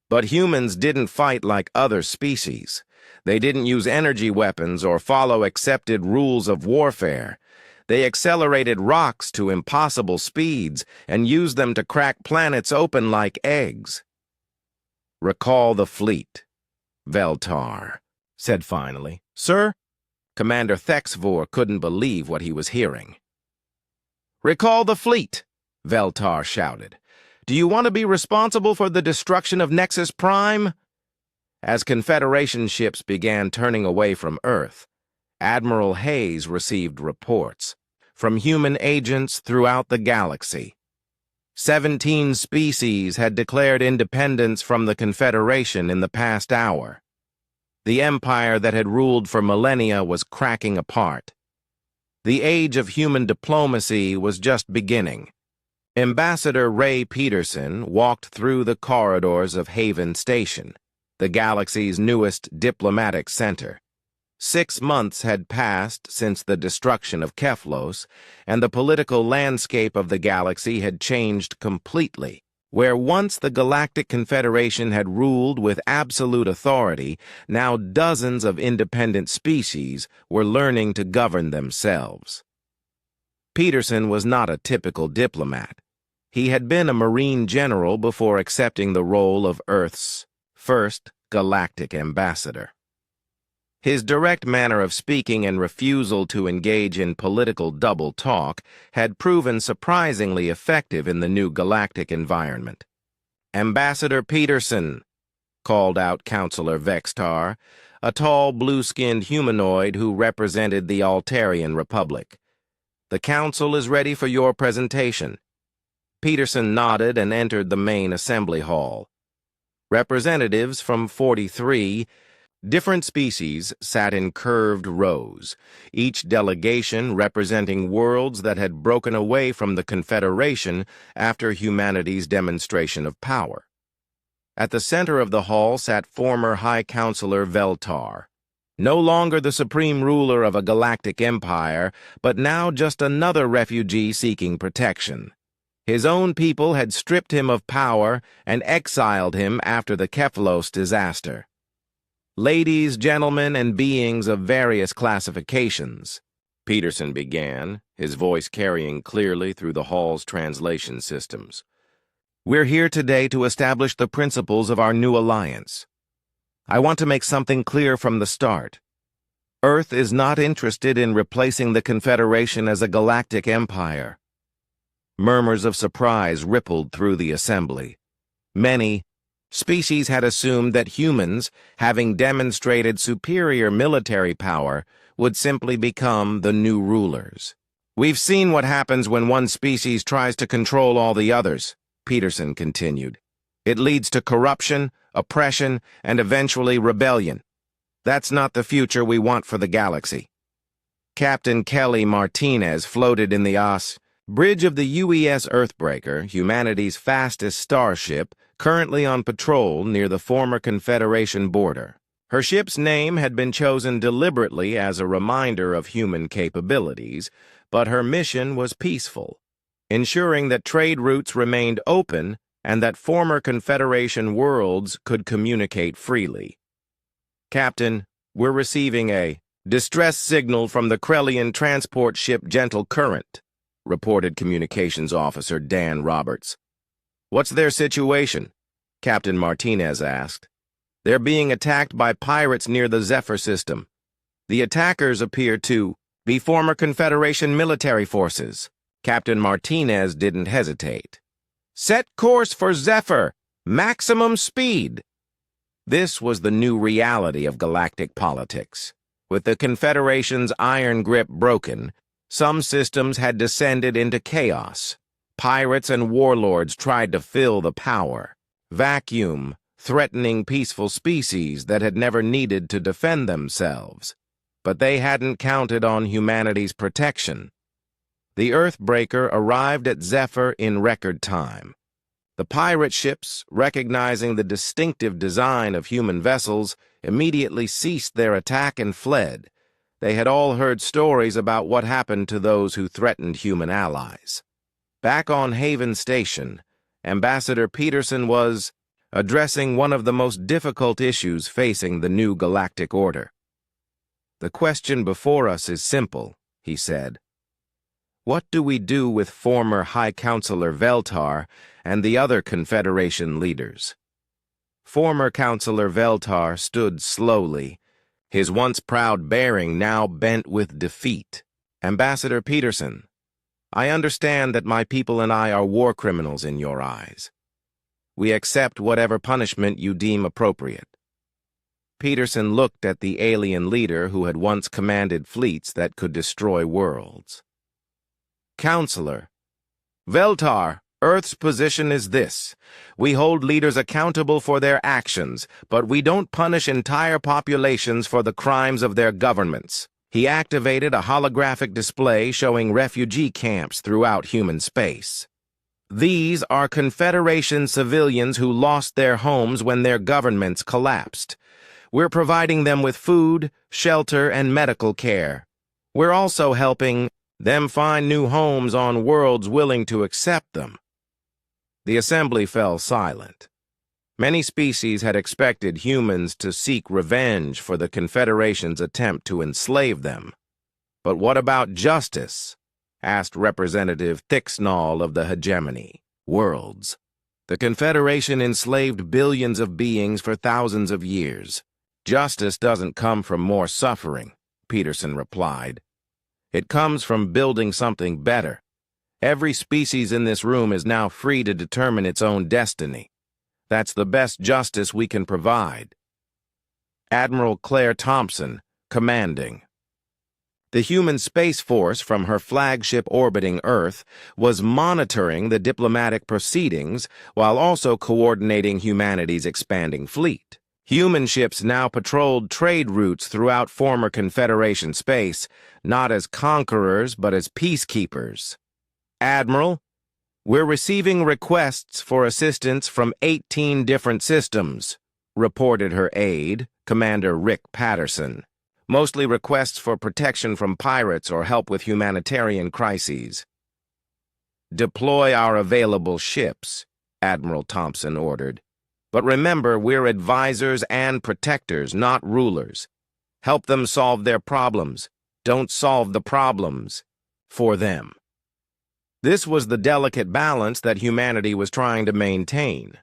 But humans didn't fight like other species. They didn't use energy weapons or follow accepted rules of warfare. They accelerated rocks to impossible speeds and used them to crack planets open like eggs. "Recall the fleet," Veltar said finally. "Sir?" Commander Thexvor couldn't believe what he was hearing. "Recall the fleet," Veltar shouted. "Do you want to be responsible for the destruction of Nexus Prime?" As Confederation ships began turning away from Earth, Admiral Hayes received reports from human agents throughout the galaxy. 17 species had declared independence from the Confederation in the past hour. The empire that had ruled for millennia was cracking apart. The age of human diplomacy was just beginning. Ambassador Ray Peterson walked through the corridors of Haven Station, the galaxy's newest diplomatic center. 6 months had passed since the destruction of Kephalos, and the political landscape of the galaxy had changed completely. Where once the Galactic Confederation had ruled with absolute authority, now dozens of independent species were learning to govern themselves. Peterson was not a typical diplomat. He had been a Marine general before accepting the role of Earth's first galactic ambassador. His direct manner of speaking and refusal to engage in political double talk had proven surprisingly effective in the new galactic environment. "Ambassador Peterson," called out Counselor Vextar, a tall, blue-skinned humanoid who represented the Altarian Republic. "The Council is ready for your presentation." Peterson nodded and entered the main assembly hall. Representatives from 43 different species sat in curved rows, each delegation representing worlds that had broken away from the Confederation after humanity's demonstration of power. At the center of the hall sat former High Counselor Veltar, no longer the supreme ruler of a galactic empire, but now just another refugee seeking protection. His own people had stripped him of power and exiled him after the Kephalos disaster. "Ladies, gentlemen, and beings of various classifications," Peterson began, his voice carrying clearly through the hall's translation systems. "We're here today to establish the principles of our new alliance. I want to make something clear from the start. Earth is not interested in replacing the Confederation as a galactic empire." Murmurs of surprise rippled through the assembly. Many species had assumed that humans, having demonstrated superior military power, would simply become the new rulers. "We've seen what happens when one species tries to control all the others," Peterson continued. "It leads to corruption, oppression, and eventually rebellion. That's not the future we want for the galaxy." Captain Kelly Martinez floated in the bridge of the UES Earthbreaker, humanity's fastest starship, currently on patrol near the former Confederation border. Her ship's name had been chosen deliberately as a reminder of human capabilities, but her mission was peaceful, ensuring that trade routes remained open and that former Confederation worlds could communicate freely. "Captain, we're receiving a distress signal from the Krellian transport ship Gentle Current," reported Communications Officer Dan Roberts. "What's their situation?" Captain Martinez asked. "They're being attacked by pirates near the Zephyr system. The attackers appear to be former Confederation military forces." Captain Martinez didn't hesitate. "Set course for Zephyr! Maximum speed!" This was the new reality of galactic politics. With the Confederation's iron grip broken, some systems had descended into chaos. Pirates and warlords tried to fill the power. Vacuum, threatening peaceful species that had never needed to defend themselves. But they hadn't counted on humanity's protection. The Earthbreaker arrived at Zephyr in record time. The pirate ships, recognizing the distinctive design of human vessels, immediately ceased their attack and fled. They had all heard stories about what happened to those who threatened human allies. Back on Haven Station, Ambassador Peterson was addressing one of the most difficult issues facing the new galactic order. "The question before us is simple," he said. "What do we do with former High Counselor Veltar and the other Confederation leaders?" Former Counselor Veltar stood slowly, his once proud bearing now bent with defeat. "Ambassador Peterson, I understand that my people and I are war criminals in your eyes. We accept whatever punishment you deem appropriate." Peterson looked at the alien leader who had once commanded fleets that could destroy worlds. "Counselor, Veltar, Earth's position is this. We hold leaders accountable for their actions, but we don't punish entire populations for the crimes of their governments." He activated a holographic display showing refugee camps throughout human space. "These are Confederation civilians who lost their homes when their governments collapsed. We're providing them with food, shelter, and medical care. We're also helping them find new homes on worlds willing to accept them." The assembly fell silent. Many species had expected humans to seek revenge for the Confederation's attempt to enslave them. "But what about justice?" asked Representative Thicksnall of the Hegemony, Worlds. "The Confederation enslaved billions of beings for thousands of years. Justice doesn't come from more suffering," Peterson replied. "It comes from building something better. Every species in this room is now free to determine its own destiny. That's the best justice we can provide." Admiral Claire Thompson, commanding. The human Space Force from her flagship orbiting Earth was monitoring the diplomatic proceedings while also coordinating humanity's expanding fleet. Human ships now patrolled trade routes throughout former Confederation space, not as conquerors but as peacekeepers. "Admiral, we're receiving requests for assistance from 18 different systems," reported her aide, Commander Rick Patterson. "Mostly requests for protection from pirates or help with humanitarian crises." "Deploy our available ships," Admiral Thompson ordered. "But remember, we're advisors and protectors, not rulers. Help them solve their problems. Don't solve the problems for them." This was the delicate balance that humanity was trying to maintain.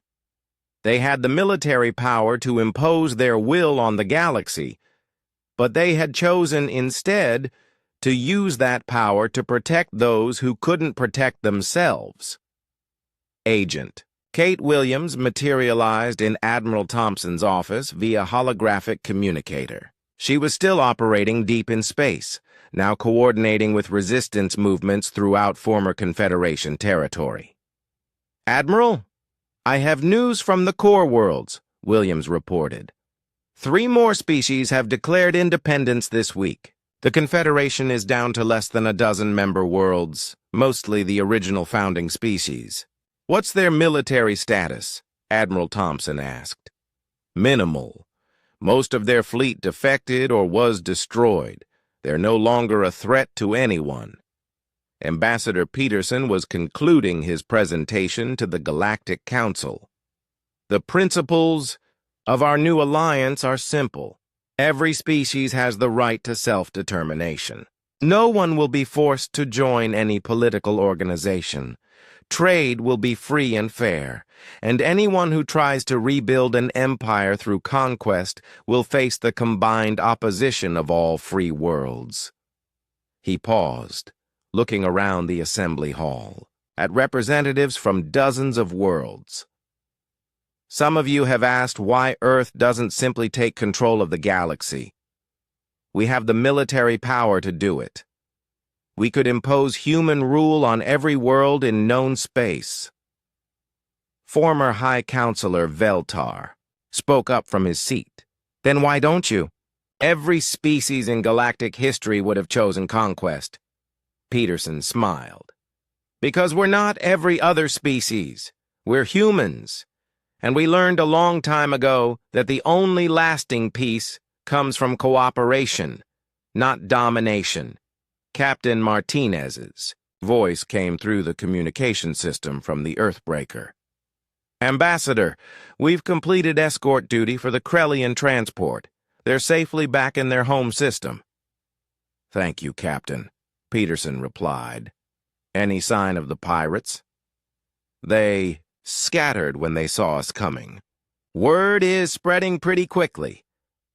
They had the military power to impose their will on the galaxy, but they had chosen instead to use that power to protect those who couldn't protect themselves. Agent Kate Williams materialized in Admiral Thompson's office via holographic communicator. She was still operating deep in space, now coordinating with resistance movements throughout former Confederation territory. "Admiral, I have news from the core worlds," Williams reported. 3 more species have declared independence this week. The Confederation is down to less than a dozen member worlds, mostly the original founding species. "What's their military status?" Admiral Thompson asked. "Minimal. Most of their fleet defected or was destroyed. They're no longer a threat to anyone." Ambassador Peterson was concluding his presentation to the Galactic Council. "The principles of our new alliance are simple. Every species has the right to self-determination. No one will be forced to join any political organization. Trade will be free and fair, and anyone who tries to rebuild an empire through conquest will face the combined opposition of all free worlds." He paused, looking around the assembly hall, at representatives from dozens of worlds. "Some of you have asked why Earth doesn't simply take control of the galaxy. We have the military power to do it. We could impose human rule on every world in known space." Former High Counselor Veltar, spoke up from his seat. Then why don't you? Every species in galactic history would have chosen conquest. Peterson smiled. Because we're not every other species. We're humans. And we learned a long time ago that the only lasting peace comes from cooperation, not domination. Captain Martinez's voice came through the communication system from the Earthbreaker. Ambassador, we've completed escort duty for the Krellian transport. They're safely back in their home system. Thank you, Captain, Peterson replied. Any sign of the pirates? They scattered when they saw us coming. Word is spreading pretty quickly.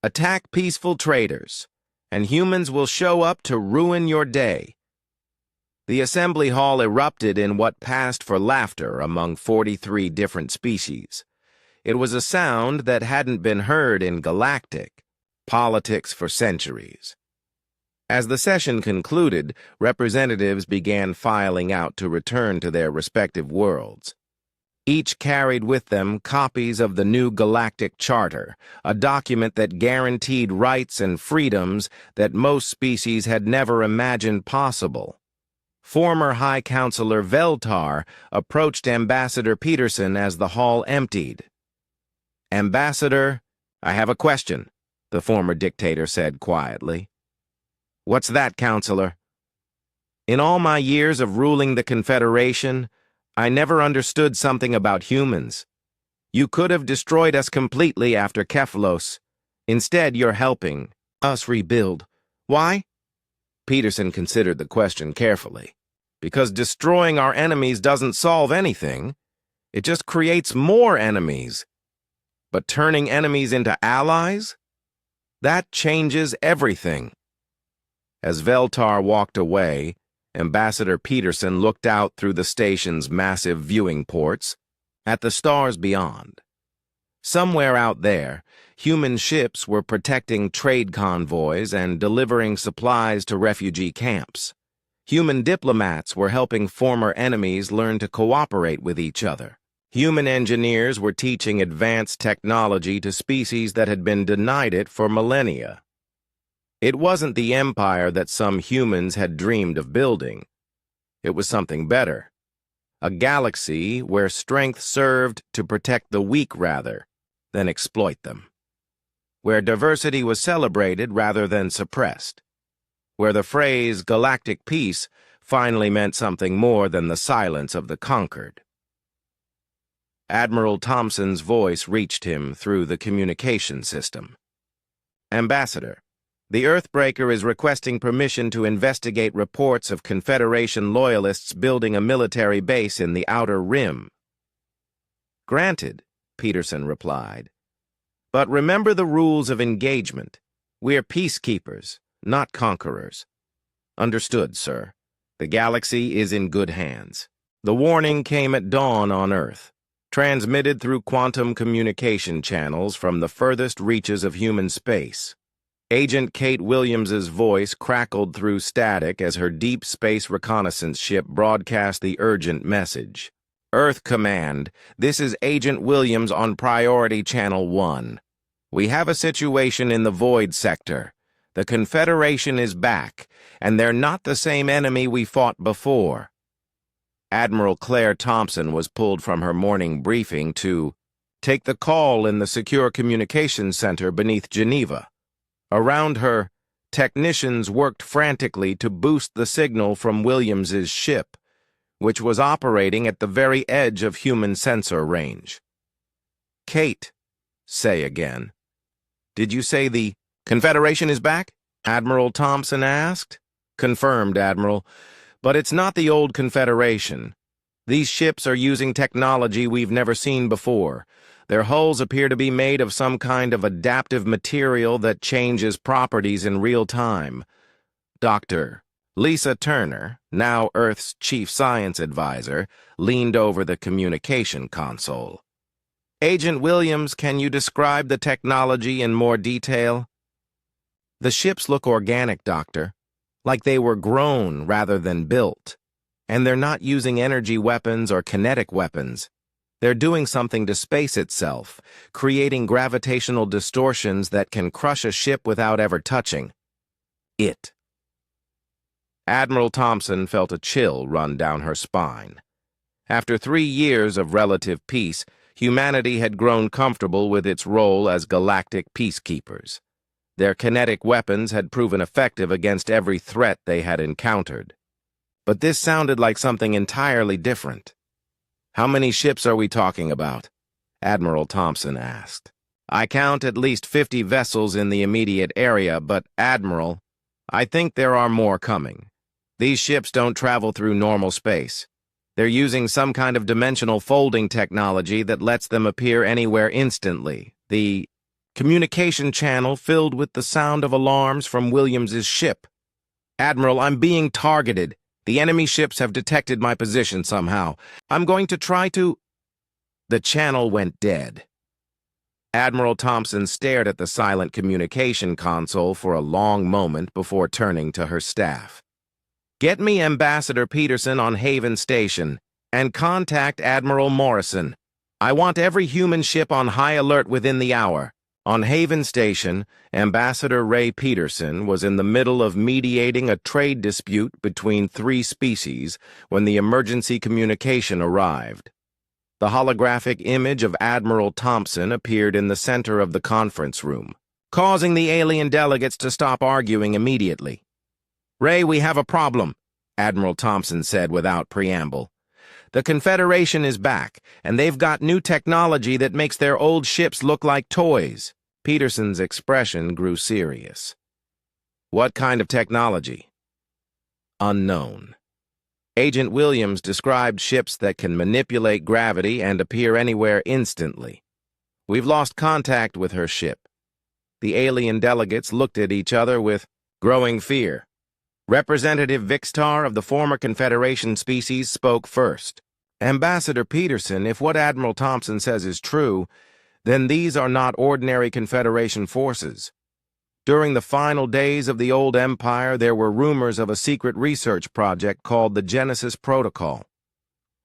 Attack peaceful traders, and humans will show up to ruin your day. The assembly hall erupted in what passed for laughter among 43 different species. It was a sound that hadn't been heard in galactic politics for centuries. As the session concluded, representatives began filing out to return to their respective worlds. Each carried with them copies of the new Galactic Charter, a document that guaranteed rights and freedoms that most species had never imagined possible. Former High Counselor Veltar approached Ambassador Peterson as the hall emptied. Ambassador, I have a question, the former dictator said quietly. What's that, Counselor? In all my years of ruling the Confederation, I never understood something about humans. You could have destroyed us completely after Kephalos. Instead, you're helping us rebuild. Why? Peterson considered the question carefully. Because destroying our enemies doesn't solve anything. It just creates more enemies. But turning enemies into allies? That changes everything. As Veltar walked away, Ambassador Peterson looked out through the station's massive viewing ports at the stars beyond. Somewhere out there, human ships were protecting trade convoys and delivering supplies to refugee camps. Human diplomats were helping former enemies learn to cooperate with each other. Human engineers were teaching advanced technology to species that had been denied it for millennia. It wasn't the empire that some humans had dreamed of building. It was something better. A galaxy where strength served to protect the weak rather than exploit them. Where diversity was celebrated rather than suppressed. Where the phrase galactic peace finally meant something more than the silence of the conquered. Admiral Thompson's voice reached him through the communication system. Ambassador, the Earthbreaker is requesting permission to investigate reports of Confederation loyalists building a military base in the Outer Rim. Granted, Peterson replied. But remember the rules of engagement. We're peacekeepers, not conquerors. Understood, sir. The galaxy is in good hands. The warning came at dawn on Earth, transmitted through quantum communication channels from the furthest reaches of human space. Agent Kate Williams's voice crackled through static as her deep space reconnaissance ship broadcast the urgent message. Earth Command, this is Agent Williams on Priority Channel 1. We have a situation in the Void Sector. The Confederation is back, and they're not the same enemy we fought before. Admiral Claire Thompson was pulled from her morning briefing to take the call in the Secure Communications Center beneath Geneva. Around her, technicians worked frantically to boost the signal from Williams's ship, which was operating at the very edge of human sensor range. Kate, say again. Did you say the Confederation is back? Admiral Thompson asked. Confirmed, Admiral. But it's not the old Confederation. These ships are using technology we've never seen before. Their hulls appear to be made of some kind of adaptive material that changes properties in real time. Dr. Lisa Turner, now Earth's chief science advisor, leaned over the communication console. Agent Williams, can you describe the technology in more detail? The ships look organic, Doctor, like they were grown rather than built. And they're not using energy weapons or kinetic weapons. They're doing something to space itself, creating gravitational distortions that can crush a ship without ever touching it. Admiral Thompson felt a chill run down her spine. After 3 years of relative peace, humanity had grown comfortable with its role as galactic peacekeepers. Their kinetic weapons had proven effective against every threat they had encountered. But this sounded like something entirely different. "How many ships are we talking about?" Admiral Thompson asked. "I count at least 50 vessels in the immediate area, but, Admiral, I think there are more coming. These ships don't travel through normal space. They're using some kind of dimensional folding technology that lets them appear anywhere instantly. The communication channel filled with the sound of alarms from Williams's ship. Admiral, I'm being targeted. The enemy ships have detected my position somehow. I'm going to try to—" The channel went dead. Admiral Thompson stared at the silent communication console for a long moment before turning to her staff. "Get me Ambassador Peterson on Haven Station, and contact Admiral Morrison. I want every human ship on high alert within the hour." On Haven Station, Ambassador Ray Peterson was in the middle of mediating a trade dispute between 3 species when the emergency communication arrived. The holographic image of Admiral Thompson appeared in the center of the conference room, causing the alien delegates to stop arguing immediately. "Ray, we have a problem," Admiral Thompson said without preamble. "The Confederation is back, and they've got new technology that makes their old ships look like toys." Peterson's expression grew serious. "What kind of technology?" "Unknown. Agent Williams described ships that can manipulate gravity and appear anywhere instantly. We've lost contact with her ship." The alien delegates looked at each other with growing fear. Representative Vixtar of the former Confederation species spoke first. "Ambassador Peterson, if what Admiral Thompson says is true, then these are not ordinary Confederation forces. During the final days of the old empire, there were rumors of a secret research project called the Genesis Protocol."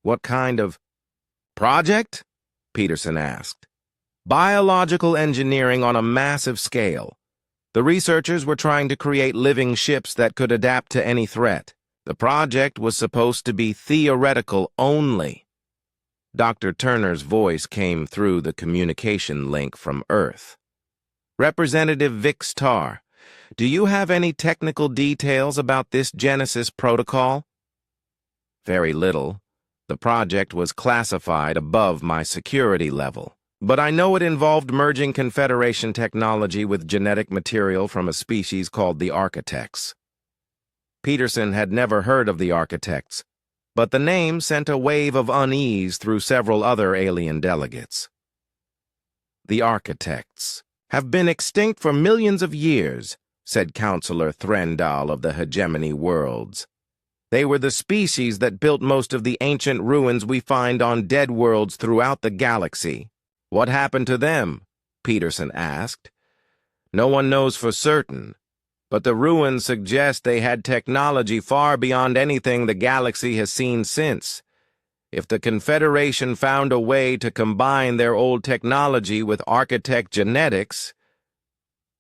"What kind of project?" Peterson asked. "Biological engineering on a massive scale. The researchers were trying to create living ships that could adapt to any threat. The project was supposed to be theoretical only." Dr. Turner's voice came through the communication link from Earth. "Representative Vixtar, do you have any technical details about this Genesis protocol?" "Very little. The project was classified above my security level. But I know it involved merging Confederation technology with genetic material from a species called the Architects." Peterson had never heard of the Architects, but the name sent a wave of unease through several other alien delegates. "The Architects have been extinct for millions of years," said Counselor Threndal of the Hegemony Worlds. "They were the species that built most of the ancient ruins we find on dead worlds throughout the galaxy." "What happened to them?" Peterson asked. "No one knows for certain, but the ruins suggest they had technology far beyond anything the galaxy has seen since. If the Confederation found a way to combine their old technology with architect genetics..."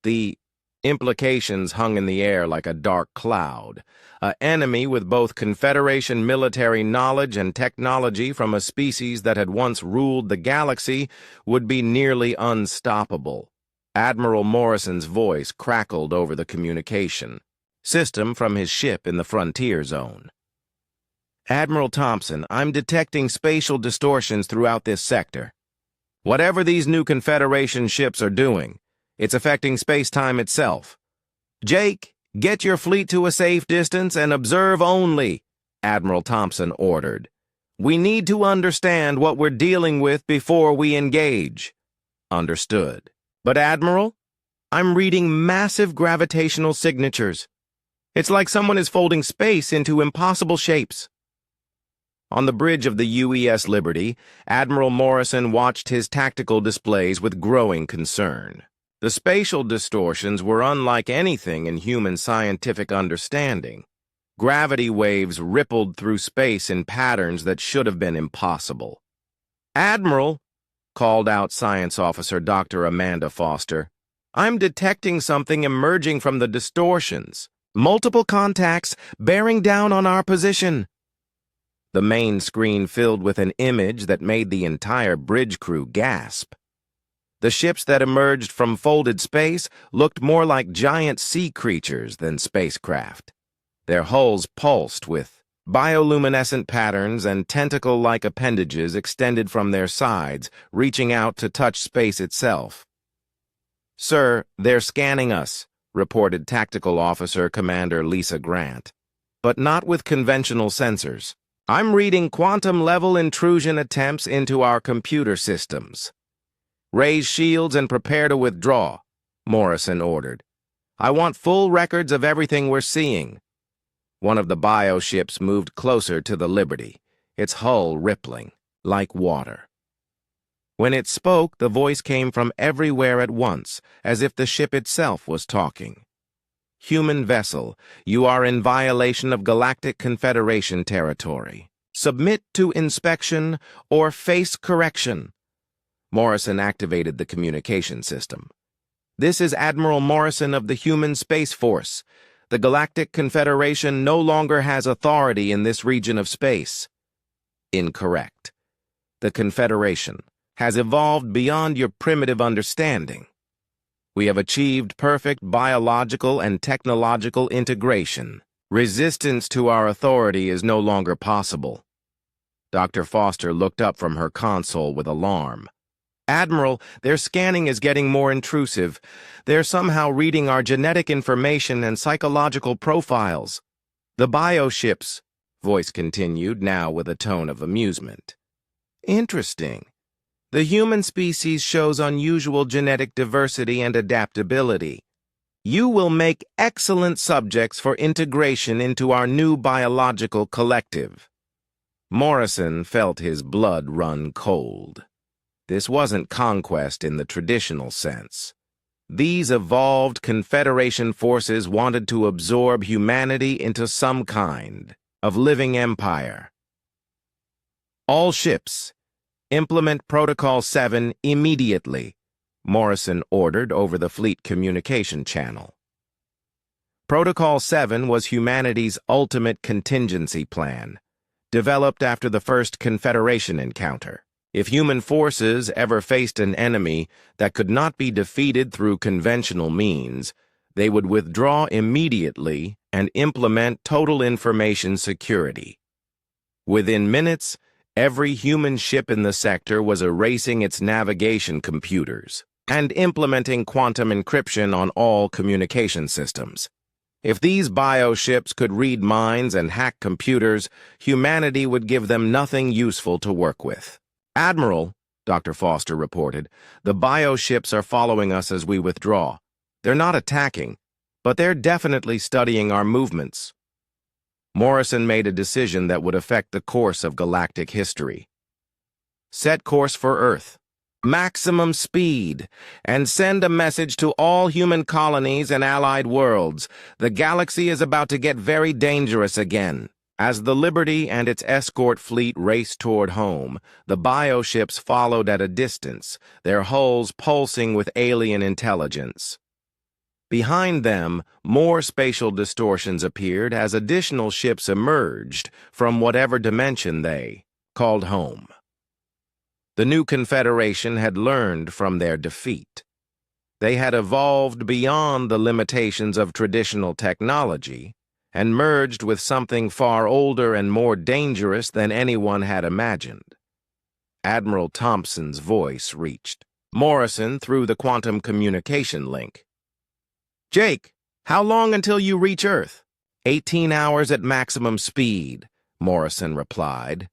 The implications hung in the air like a dark cloud. An enemy with both Confederation military knowledge and technology from a species that had once ruled the galaxy would be nearly unstoppable. Admiral Morrison's voice crackled over the communication system from his ship in the frontier zone. "Admiral Thompson, I'm detecting spatial distortions throughout this sector. Whatever these new Confederation ships are doing, it's affecting space-time itself. Jake, get your fleet to a safe distance and observe only," Admiral Thompson ordered. "We need to understand what we're dealing with before we engage." "Understood. But Admiral, I'm reading massive gravitational signatures. It's like someone is folding space into impossible shapes." On the bridge of the UES Liberty, Admiral Morrison watched his tactical displays with growing concern. The spatial distortions were unlike anything in human scientific understanding. Gravity waves rippled through space in patterns that should have been impossible. "Admiral," called out Science Officer Dr. Amanda Foster, "I'm detecting something emerging from the distortions. Multiple contacts bearing down on our position." The main screen filled with an image that made the entire bridge crew gasp. The ships that emerged from folded space looked more like giant sea creatures than spacecraft. Their hulls pulsed with bioluminescent patterns and tentacle-like appendages extended from their sides, reaching out to touch space itself. "Sir, they're scanning us," reported Tactical Officer Commander Lisa Grant. "But not with conventional sensors. I'm reading quantum-level intrusion attempts into our computer systems." "Raise shields and prepare to withdraw," Morrison ordered. "I want full records of everything we're seeing." One of the bioships moved closer to the Liberty, its hull rippling, like water. When it spoke, the voice came from everywhere at once, as if the ship itself was talking. "Human vessel, you are in violation of Galactic Confederation territory. Submit to inspection or face correction." Morrison activated the communication system. "This is Admiral Morrison of the Human Space Force. The Galactic Confederation no longer has authority in this region of space." "Incorrect. The Confederation has evolved beyond your primitive understanding. We have achieved perfect biological and technological integration. Resistance to our authority is no longer possible." Dr. Foster looked up from her console with alarm. "Admiral, their scanning is getting more intrusive. They're somehow reading our genetic information and psychological profiles." "The bioships," voice continued, now with a tone of amusement. "Interesting. The human species shows unusual genetic diversity and adaptability. You will make excellent subjects for integration into our new biological collective." Morrison felt his blood run cold. This wasn't conquest in the traditional sense. These evolved Confederation forces wanted to absorb humanity into some kind of living empire. "All ships, implement Protocol 7 immediately," Morrison ordered over the fleet communication channel. Protocol 7 was humanity's ultimate contingency plan, developed after the first Confederation encounter. If human forces ever faced an enemy that could not be defeated through conventional means, they would withdraw immediately and implement total information security. Within minutes, every human ship in the sector was erasing its navigation computers and implementing quantum encryption on all communication systems. If these bioships could read minds and hack computers, humanity would give them nothing useful to work with. "Admiral," Dr. Foster reported, "the bioships are following us as we withdraw. They're not attacking, but they're definitely studying our movements." Morrison made a decision that would affect the course of galactic history. "Set course for Earth. Maximum speed, and send a message to all human colonies and allied worlds. The galaxy is about to get very dangerous again." As the Liberty and its escort fleet raced toward home, the bioships followed at a distance, their hulls pulsing with alien intelligence. Behind them, more spatial distortions appeared as additional ships emerged from whatever dimension they called home. The new Confederation had learned from their defeat. They had evolved beyond the limitations of traditional technology and merged with something far older and more dangerous than anyone had imagined. Admiral Thompson's voice reached Morrison through the quantum communication link. "Jake, how long until you reach Earth?" 18 hours at maximum speed," Morrison replied.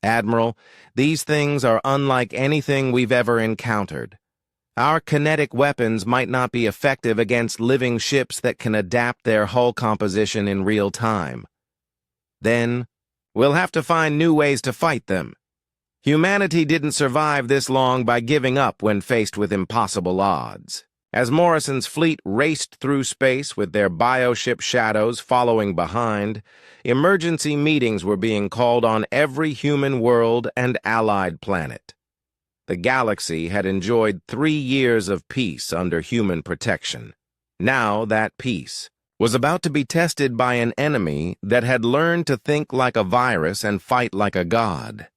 "Admiral, these things are unlike anything we've ever encountered. Our kinetic weapons might not be effective against living ships that can adapt their hull composition in real time. Then, we'll have to find new ways to fight them. Humanity didn't survive this long by giving up when faced with impossible odds. As Morrison's fleet raced through space with their bioship shadows following behind, emergency meetings were being called on every human world and allied planet. The galaxy had enjoyed 3 years of peace under human protection. Now that peace was about to be tested by an enemy that had learned to think like a virus and fight like a god.